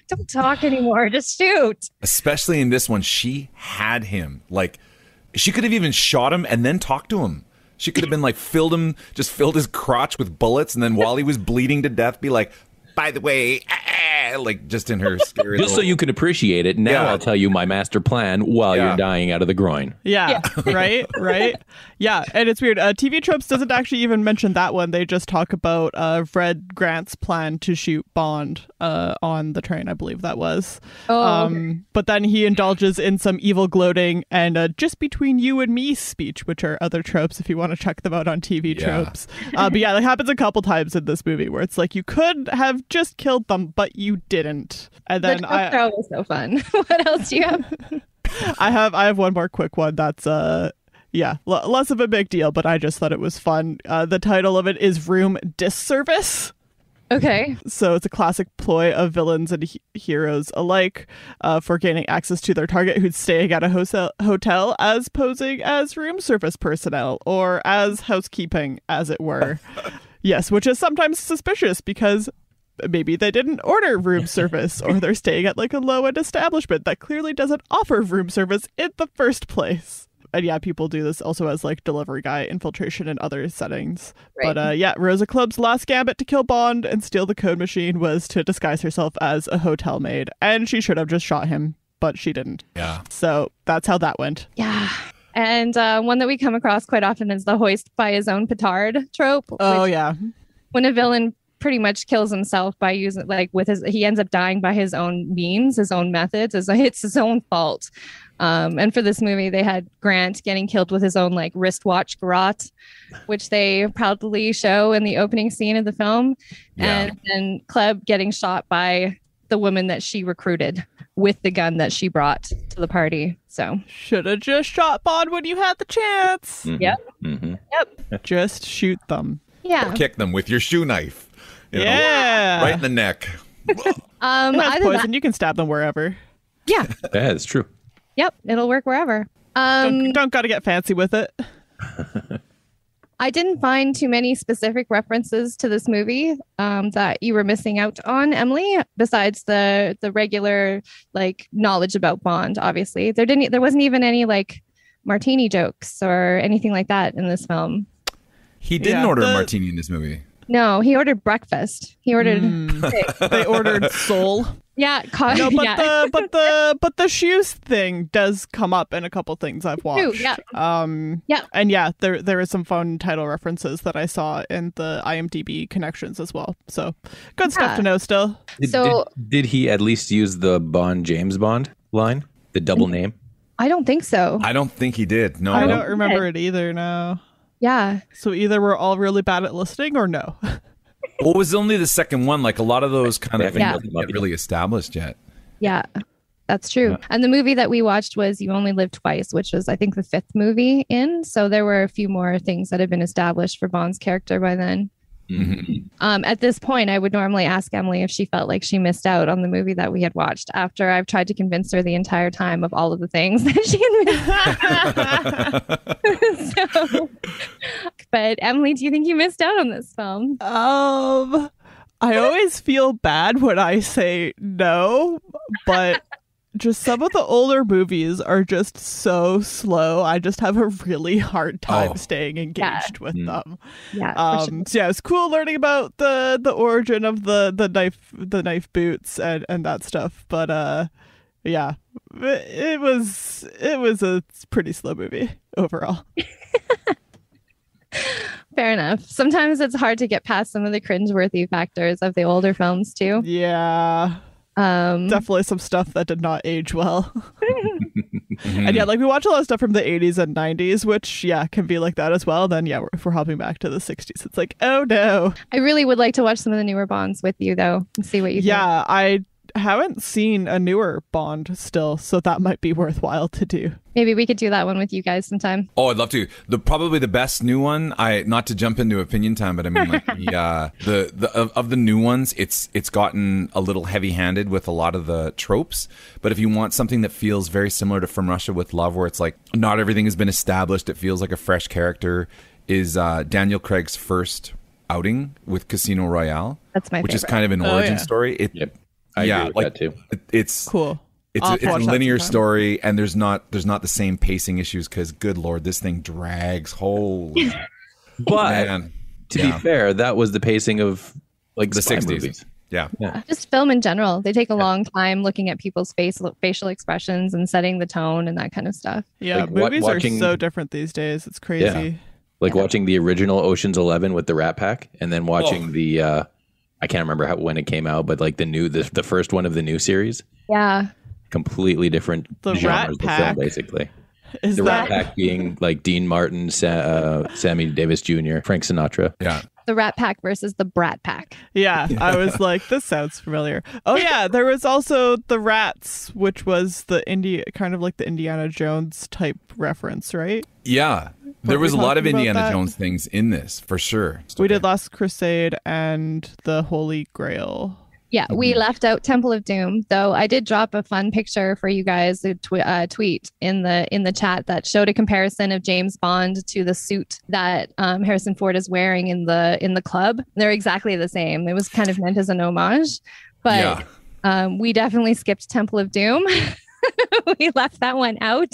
Don't talk anymore. Just shoot. Especially in this one, she had him. Like, she could have even shot him and then talked to him. She could have been like filled his crotch with bullets, and then while he was bleeding to death, be like, by the way, like just in her scary just so you can appreciate it. Now I'll tell you my master plan while you're dying out of the groin. Yeah. Right. Yeah, and it's weird. TV Tropes doesn't actually even mention that one. They just talk about Red Grant's plan to shoot Bond on the train, I believe that was. But then he indulges in some evil gloating and just between you and me speech, which are other tropes if you want to check them out on TV Tropes. But yeah, that happens a couple times in this movie where it's like you could have just killed them, but you didn't. And then that was so fun. What else do you have? I have one more quick one that's yeah, less of a big deal, but I just thought it was fun. The title of it is Room Disservice. Okay. So it's a classic ploy of villains and heroes alike for gaining access to their target who's staying at a hotel as posing as room service personnel or as housekeeping, as it were. Yes, which is sometimes suspicious because maybe they didn't order room service or they're staying at like a low-end establishment that clearly doesn't offer room service in the first place. And yeah, people do this also as like delivery guy infiltration in other settings. Right. But yeah, Rosa Club's last gambit to kill Bond and steal the code machine was to disguise herself as a hotel maid. And she should have just shot him, but she didn't. Yeah. So that's how that went. Yeah. And one that we come across quite often is the hoist by his own petard trope. Oh, yeah. When a villain pretty much kills himself by using he ends up dying by his own means, his own methods. It's his own fault. And for this movie, they had Grant getting killed with his own like wristwatch garrote, which they proudly show in the opening scene of the film. Yeah. And then Klebb getting shot by the woman that she recruited with the gun that she brought to the party. So should have just shot Bond when you had the chance. Mm-hmm. Yep. Mm-hmm. Yep. Just shoot them. Yeah. Or kick them with your shoe knife. Yeah. Right in the neck. That's poison. You can stab them wherever. Yeah. Yeah, it's true. Yep, it'll work wherever. Don't gotta get fancy with it. I didn't find too many specific references to this movie that you were missing out on, Emily, besides the regular like knowledge about Bond, obviously. There wasn't even any like martini jokes or anything like that in this film. He didn't order a martini in this movie. No, he ordered breakfast. He ordered They ordered Soul. Yeah, no, but the shoes thing does come up in a couple things I've watched. Yeah. And yeah, there is some fun title references that I saw in the IMDB connections as well. So good stuff to know still. Did he at least use the James Bond line, the double name? I don't think so. I don't think he did. No, I don't remember it either. No. Yeah. So either we're all really bad at listening or no. Well, it was only the second one. Like a lot of those kind of things haven't get really established yet. Yeah, that's true. Yeah. And the movie that we watched was You Only Live Twice, which was, I think, the 5th movie in. So there were a few more things that had been established for Bond's character by then. Mm-hmm. At this point, I would normally ask Emily if she felt like she missed out on the movie that we had watched after I've tried to convince her the entire time of all of the things that she had missed. But Emily, do you think you missed out on this film? I always feel bad when I say no, but just some of the older movies are just so slow. I just have a really hard time staying engaged with them. Yeah. So yeah, it's cool learning about the origin of the knife boots and that stuff. But yeah, it was a pretty slow movie overall. Fair enough. Sometimes it's hard to get past some of the cringeworthy factors of the older films too. Yeah. Definitely some stuff that did not age well. And yeah, like we watch a lot of stuff from the 80s and 90s, which can be like that as well. Then if we're hopping back to the 60s, it's like, oh no. I really would like to watch some of the newer Bonds with you though and see what you think. Yeah, I haven't seen a newer Bond still, so that might be worthwhile to do. Maybe we could do that one with you guys sometime. Oh, I'd love to. Probably the best new one. Not to jump into opinion time, but I mean, like of the new ones, it's gotten a little heavy-handed with a lot of the tropes. But if you want something that feels very similar to From Russia with Love, where it's like not everything has been established, it feels like a fresh character, is Daniel Craig's first outing with Casino Royale. That's my favorite. Which is kind of an origin story. I agree with that too. It's cool. It's a linear story, and there's not the same pacing issues because, good Lord, this thing drags. Holy, but man. To be fair, that was the pacing of like the 60s movies. Yeah. Just film in general. They take a long time looking at people's facial expressions and setting the tone and that kind of stuff. Yeah, like movies are so different these days. It's crazy. Yeah. Like watching the original Ocean's 11 with the Rat Pack, and then watching the. I can't remember when it came out, but like the first one of the new series. Yeah. Completely different genres of film, basically. The Rat Pack being like Dean Martin, Sammy Davis Jr., Frank Sinatra. Yeah. The Rat Pack versus the Brat Pack. Yeah, I was like, this sounds familiar. Oh yeah, there was also the Rats, which was kind of like the Indiana Jones type reference, right? Yeah. There was a lot of Indiana Jones things in this, for sure. We did Last Crusade and the Holy Grail. Yeah, we left out Temple of Doom, though I did drop a fun picture for you guys, a tweet in the chat that showed a comparison of James Bond to the suit that Harrison Ford is wearing in the club. They're exactly the same. It was kind of meant as an homage, but we definitely skipped Temple of Doom. We left that one out.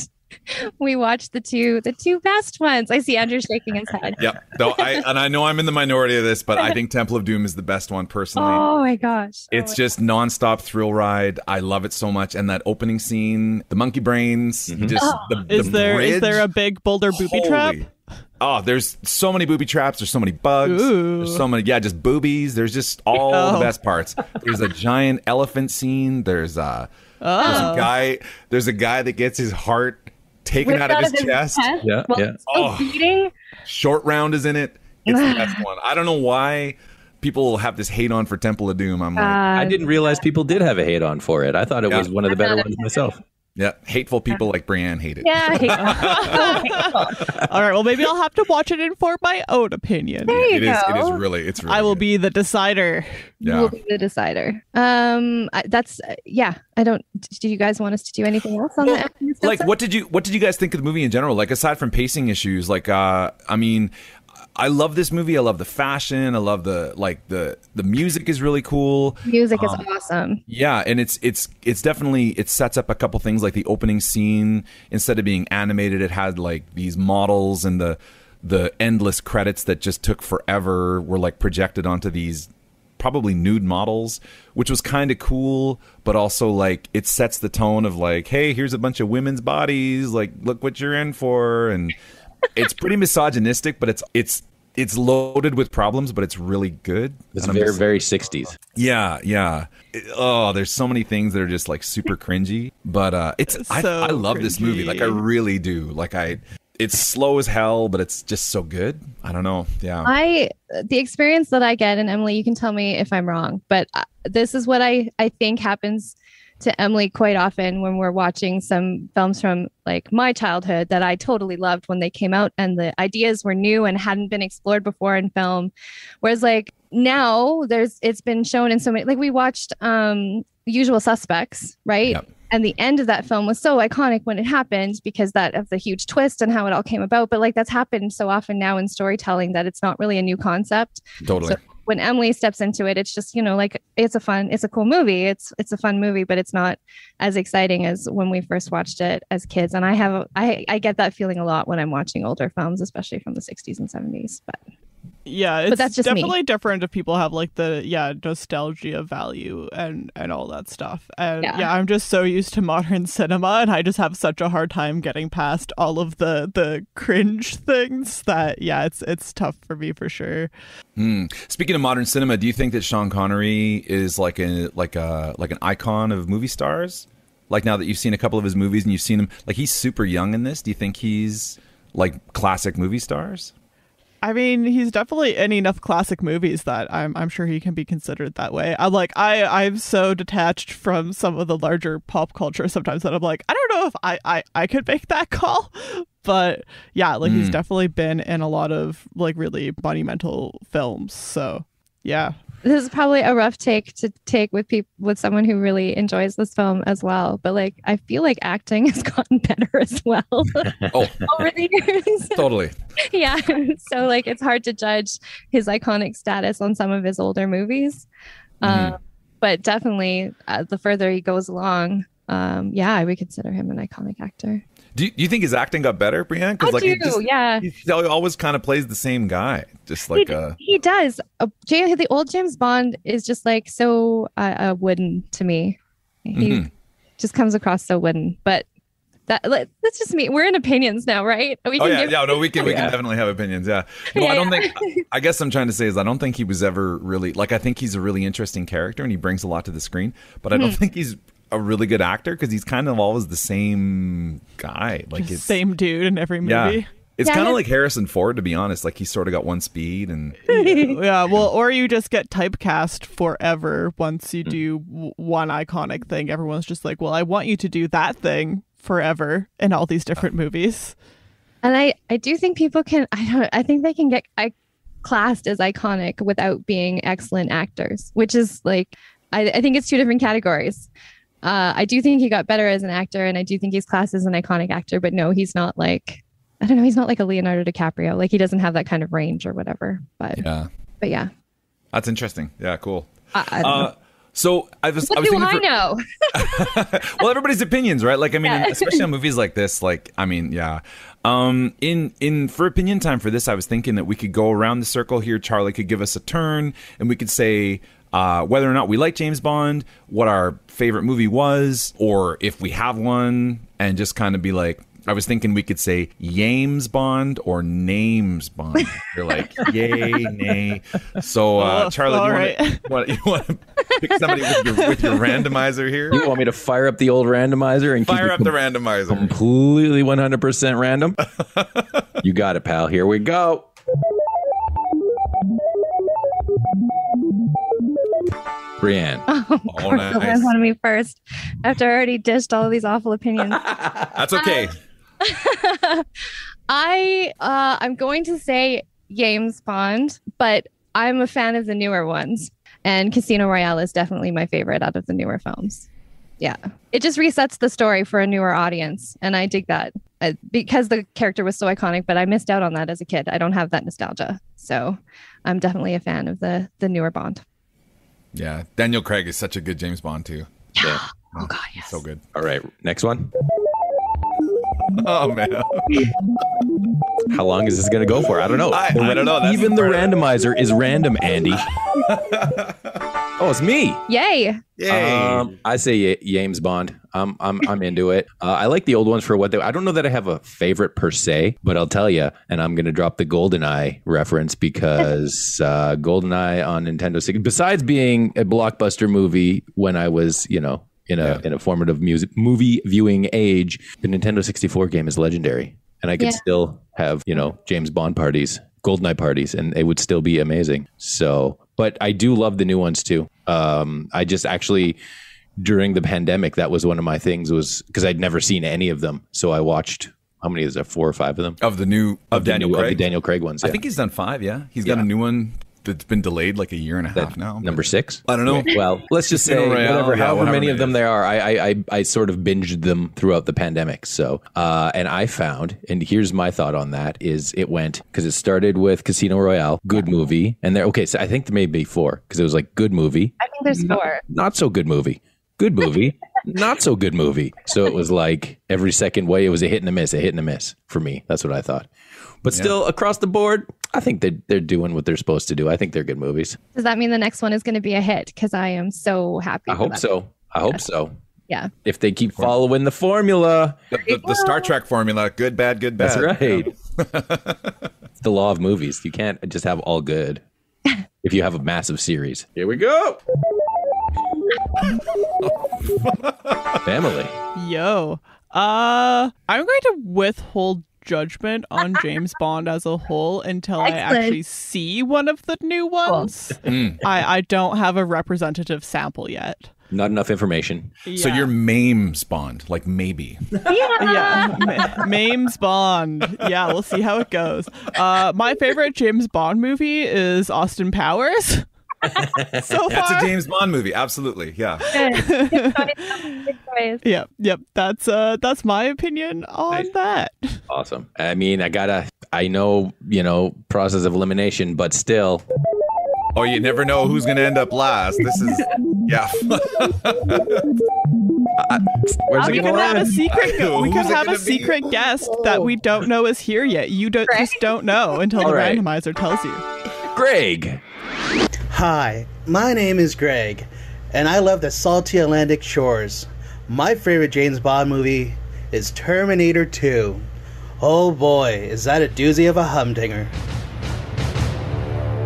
We watched the two best ones. I see Andrew shaking his head. Yeah, though I know I'm in the minority of this, but I think Temple of Doom is the best one personally. Oh my gosh, it's just nonstop thrill ride. I love it so much, and that opening scene, the monkey brains. Is there a big boulder booby trap? Oh, there's so many booby traps. There's so many bugs. Ooh. There's so many, just boobies. There's just all the best parts. There's a giant elephant scene. There's a guy that gets his heart taken out of his chest. Yeah. Beating. Short Round is in it. It's the best one. I don't know why people have this hate on for Temple of Doom. I'm like, I didn't realize people did have a hate on for it. I thought it was one of the better ones myself. Yeah, hateful people like Brienne hate it. Yeah. All right, well, maybe I'll have to watch it and form my own opinion. There you go. It is really I will good. be the decider. Yeah. You will be the decider. I don't. Do you guys want us to do anything else on that? Like, what did you guys think of the movie in general? Like, aside from pacing issues, like, I mean, I love this movie. I love the fashion. I love the music is really cool. Music is awesome. Yeah, and it's definitely, it sets up a couple things, like the opening scene. Instead of being animated, it had like these models, and the endless credits that just took forever were like projected onto these probably nude models, which was kind of cool, but also like it sets the tone of like, hey, here's a bunch of women's bodies, like look what you're in for. And it's pretty misogynistic, but it's loaded with problems, but it's really good. It's very, very 60s. Yeah. There's so many things that are just like super cringy, but I love this movie. Like, I really do. Like, it's slow as hell, but it's just so good. I don't know. Yeah. The experience that I get, and Emily, you can tell me if I'm wrong, but this is what I think happens to Emily quite often when we're watching some films from like my childhood that I totally loved when they came out, and the ideas were new and hadn't been explored before in film. Whereas like now it's been shown in so many, like we watched Usual Suspects, right? Yep. And the end of that film was so iconic when it happened because of the huge twist and how it all came about. But like that's happened so often now in storytelling that it's not really a new concept. Totally. So when Emily steps into it, it's just, like it's a cool movie. It's a fun movie, but it's not as exciting as when we first watched it as kids. And I get that feeling a lot when I'm watching older films, especially from the 60s and 70s. But yeah, it's but that's just definitely me. different if people have like the nostalgia value and all that stuff. And I'm just so used to modern cinema, and I just have such a hard time getting past all of the cringe things that it's tough for me for sure. Speaking of modern cinema, do you think that Sean Connery is like an icon of movie stars? Like, now that you've seen a couple of his movies and you've seen him, like, he's super young in this. Do you think he's like classic movie stars? I mean, he's definitely in enough classic movies that I'm sure he can be considered that way. I'm so detached from some of the larger pop culture sometimes that I'm like, I don't know if I could make that call. But yeah, like he's definitely been in a lot of like really monumental films. So yeah. This is probably a rough take to take with someone who really enjoys this film as well. But like, I feel like acting has gotten better as well over the years. Totally. Yeah. So like, it's hard to judge his iconic status on some of his older movies. But definitely the further he goes along, I would consider him an iconic actor. Do you think his acting got better, Brienne? Because he always kind of plays the same guy, just like he does. The old James Bond is just like so wooden to me. He just comes across so wooden. But that's just me. We're in opinions now, right? We can definitely have opinions. Yeah. No, I don't think. I guess I'm trying to say is I don't think he was ever really like. I think he's a really interesting character and he brings a lot to the screen, but I don't think he's a really good actor because he's kind of always the same guy, like it's same dude in every movie. Yeah. It's kind of like Harrison Ford, to be honest. Like, he's sort of got one speed, and or you just get typecast forever once you do one iconic thing. Everyone's just like, well, I want you to do that thing forever in all these different movies. And I do think people can, I think they can get classed as iconic without being excellent actors, which is like, I think it's two different categories. I do think he got better as an actor, and I do think he's classed as an iconic actor, but no, he's not like, I don't know, he's not like a Leonardo DiCaprio. Like, he doesn't have that kind of range or whatever. But yeah. That's interesting. Yeah, cool. I don't know. So I was thinking I know? Well, everybody's opinions, right? Like, I mean, especially on movies like this, like, I mean, yeah. In for opinion time for this, I was thinking that we could go around the circle here. Charlie could give us a turn, and we could say whether or not we like James Bond, what our favorite movie was, or if we have one, and just kind of be like, I was thinking we could say James Bond or Names Bond. You're like, yay, nay. So, Charlie, do you want to pick somebody with your randomizer here? You want me to fire up the old randomizer and fire up the randomizer? Completely 100% random? You got it, pal. Here we go. Brienne. Oh, nice. Wanted me first after I already dished all of these awful opinions. That's okay. I'm going to say James Bond, but I'm a fan of the newer ones, and Casino Royale is definitely my favorite out of the newer films. Yeah, it just resets the story for a newer audience, and I dig that because the character was so iconic. But I missed out on that as a kid. I don't have that nostalgia, so I'm definitely a fan of the newer Bond. Yeah, Daniel Craig is such a good James Bond too. Yeah. Oh God, yes. So good. All right, next one. Oh man. How long is this going to go for? I don't know. I don't know. That's even the randomizer is random, Andy. Oh, it's me. Yay. I say James Bond. I'm into it. I like the old ones for what they. I don't know that I have a favorite per se, but I'll tell you, and I'm going to drop the GoldenEye reference because GoldenEye on Nintendo 60, besides being a blockbuster movie when I was, in a formative movie viewing age, the Nintendo 64 game is legendary, and I could still have James Bond parties, GoldenEye parties, and it would still be amazing. So, but I do love the new ones too. I just actually during the pandemic, that was one of my things, was because I'd never seen any of them, so I watched. How many is there? 4 or 5 of them of the Daniel Craig ones. I think he's done 5. Yeah, he's got a new one that's been delayed like a year and a half now. Number 6? I don't know. Well, let's just say however many of them there are. I sort of binged them throughout the pandemic. So, and I found, and here's my thought on that, is it went, because it started with Casino Royale, good movie. And so I think there may be 4, because it was like good movie. I think there's 4. Not so good movie. Good movie. Not so good movie. So it was like every second way, it was a hit and a miss for me. That's what I thought. But still, across the board, I think they're doing what they're supposed to do. I think they're good movies. Does that mean the next one is going to be a hit? Because I am so happy. I hope so. Yeah. If they keep following the formula. The Star Trek formula. Good, bad, good, bad. That's right. It's the law of movies. You can't just have all good if you have a massive series. Here we go. Family. Yo. I'm going to withhold judgment on James Bond as a whole until I actually see one of the new ones. I don't have a representative sample yet. Not enough information. Yeah. So you're Mames Bond, like maybe. Mames Bond. Yeah, we'll see how it goes. My favorite James Bond movie is Austin Powers. That's a James Bond movie, absolutely. Yeah. Yep. That's my opinion on that. Awesome. I mean, I know, process of elimination, but still. Oh, you never know who's going to end up last. This is, yeah. We could have a secret guest that we don't know is here yet. You just don't know until the randomizer tells you. Greg. Hi, my name is Greg, and I love the salty Atlantic shores. My favorite James Bond movie is Terminator 2. Oh boy, is that a doozy of a humdinger.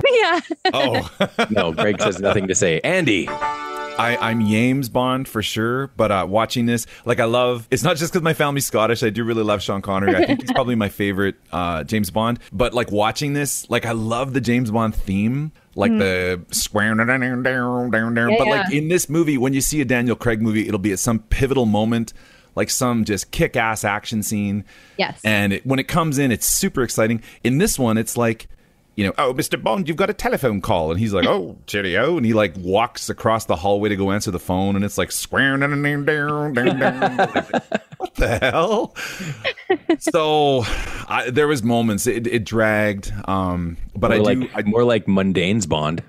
Yeah. Oh. No, Greg says nothing to say. Andy. I'm James Bond for sure, but watching this, like, I love, it's not just because my family's Scottish. I do really love Sean Connery. I think he's probably my favorite James Bond. But like watching this, like, I love the James Bond theme, like the square down. But like in this movie, when you see a Daniel Craig movie, it'll be at some pivotal moment, like some just kick-ass action scene. Yes. And when it comes in, it's super exciting. In this one, it's like, you know, oh, Mr. Bond, you've got a telephone call. And he's like, oh, cheerio. And he like walks across the hallway to go answer the phone. And it's like, square, what the hell? So there was moments, it dragged. But more like Mundane's Bond.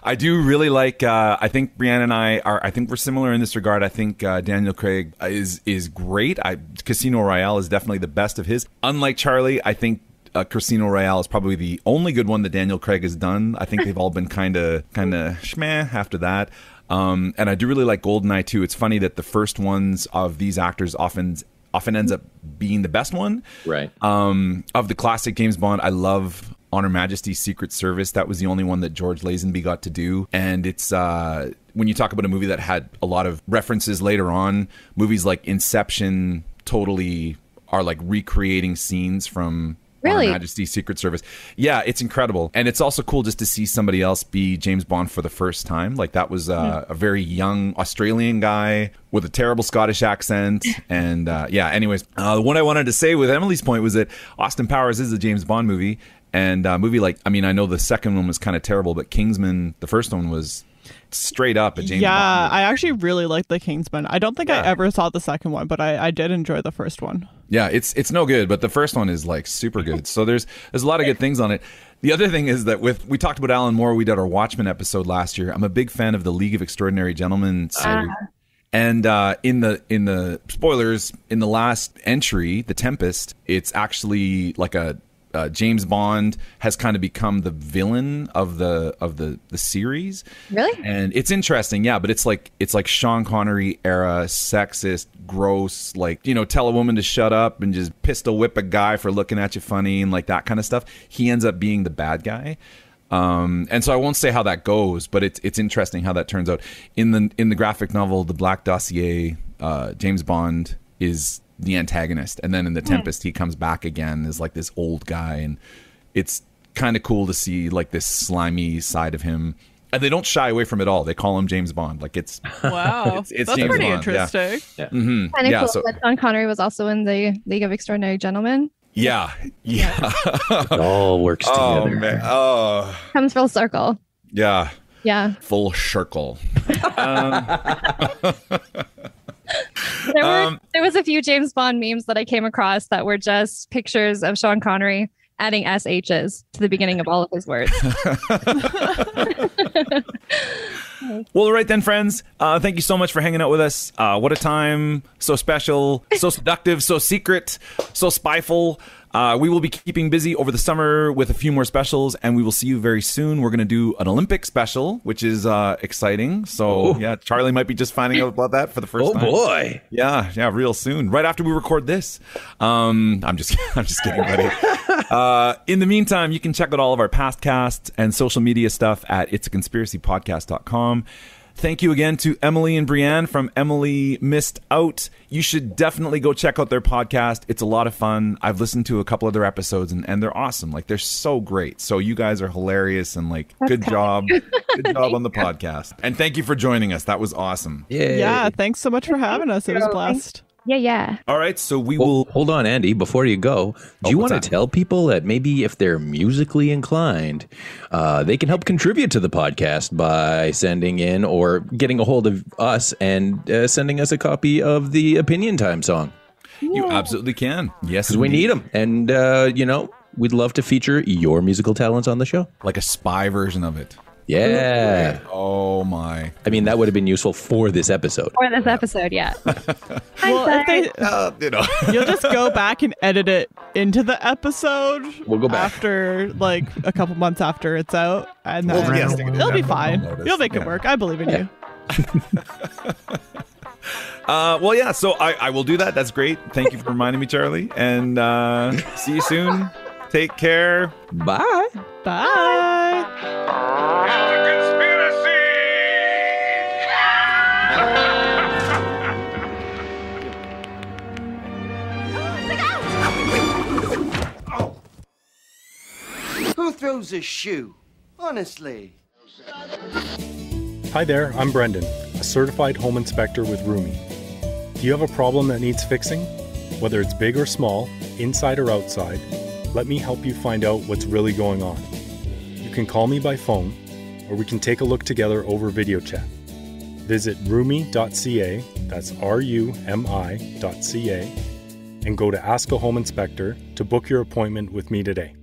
I do really like, I think Brianne and I think we're similar in this regard. I think Daniel Craig is great. Casino Royale is definitely the best of his. Unlike Charlie, I think Casino Royale is probably the only good one that Daniel Craig has done. I think they've all been kind of schmeh after that. And I do really like GoldenEye too. It's funny that the first ones of these actors often ends up being the best one. Right. Of the classic James Bond, I love On Her Majesty's Secret Service. That was the only one that George Lazenby got to do. And it's when you talk about a movie that had a lot of references later on, movies like Inception totally are like recreating scenes from Really? Her Majesty's Secret Service. Yeah, it's incredible. And it's also cool just to see somebody else be James Bond for the first time. Like that was a very young Australian guy with a terrible Scottish accent. And anyways, what I wanted to say with Emily's point was that Austin Powers is a James Bond movie. And a movie like, I mean, I know the second one was kind of terrible, but Kingsman, the first one was straight up a James Bond movie. I actually really like the Kingsman. I don't think I ever saw the second one, but I did enjoy the first one. Yeah, it's no good, but the first one is like super good. So there's a lot of good things on it. The other thing is that we talked about Alan Moore. We did our Watchmen episode last year. I'm a big fan of the League of Extraordinary Gentlemen series. And in the spoilers, in the last entry, The Tempest, it's actually like a James Bond has kind of become the villain of the series. Really? And it's interesting, yeah, but it's like Sean Connery era, sexist, gross, like, you know, tell a woman to shut up and just pistol whip a guy for looking at you funny and like that kind of stuff. He ends up being the bad guy. And so I won't say how that goes, but it's interesting how that turns out. In the graphic novel The Black Dossier, James Bond is the antagonist, and then in The Tempest he comes back again as like this old guy, and it's kind of cool to see like this slimy side of him, and they don't shy away from it all. They call him James Bond, like it's wow. it's That's James pretty Bond. interesting. Yeah. Kind of cool that Sean Connery was also in the League of Extraordinary Gentlemen. Yeah. It all works together. Oh man. Oh. Comes full circle. Yeah. Full circle. There was a few James Bond memes that I came across that were just pictures of Sean Connery adding SHs to the beginning of all of his words. Well, all right then, friends. Thank you so much for hanging out with us. What a time. So special, so seductive, so secret, so spyful. We will be keeping busy over the summer with a few more specials, and we will see you very soon. We're going to do an Olympic special, which is exciting. So, yeah, Charlie might be just finding out about that for the first time. Oh, boy. Yeah, real soon. Right after we record this. I'm just kidding, buddy. In the meantime, you can check out all of our past casts and social media stuff at it'saconspiracypodcast.com. Thank you again to Emily and Brianne from Emily Missed Out. You should definitely go check out their podcast. It's a lot of fun. I've listened to a couple of their episodes, and they're awesome. Like, they're so great. So you guys are hilarious, and like, good job. Good job on the podcast. And thank you for joining us. That was awesome. Yeah, thanks so much for having us. It was a blast. Yeah. All right, so we will... Hold on, Andy, before you go, do you want to tell people that maybe if they're musically inclined, they can help contribute to the podcast by sending in or getting a hold of us and sending us a copy of the Opinion Time song? You absolutely can. Yes, because we need them. And, we'd love to feature your musical talents on the show. Like a spy version of it. Yeah. Oh my. I mean, that would have been useful for this episode. Yeah. Well, if you'll just go back and edit it into the episode. We'll go back after like a couple months after it's out, and then it'll be fine. You'll make it work. I believe in you. So I will do that. That's great. Thank you for reminding me, Charlie. And see you soon. Take care. Bye. Bye. It's a conspiracy! Who throws a shoe? Honestly. Hi there, I'm Brendan, a certified home inspector with Rumi. Do you have a problem that needs fixing? Whether it's big or small, inside or outside, let me help you find out what's really going on. You can call me by phone, or we can take a look together over video chat. Visit rumi.ca, that's RUMI.ca, and go to Ask a Home Inspector to book your appointment with me today.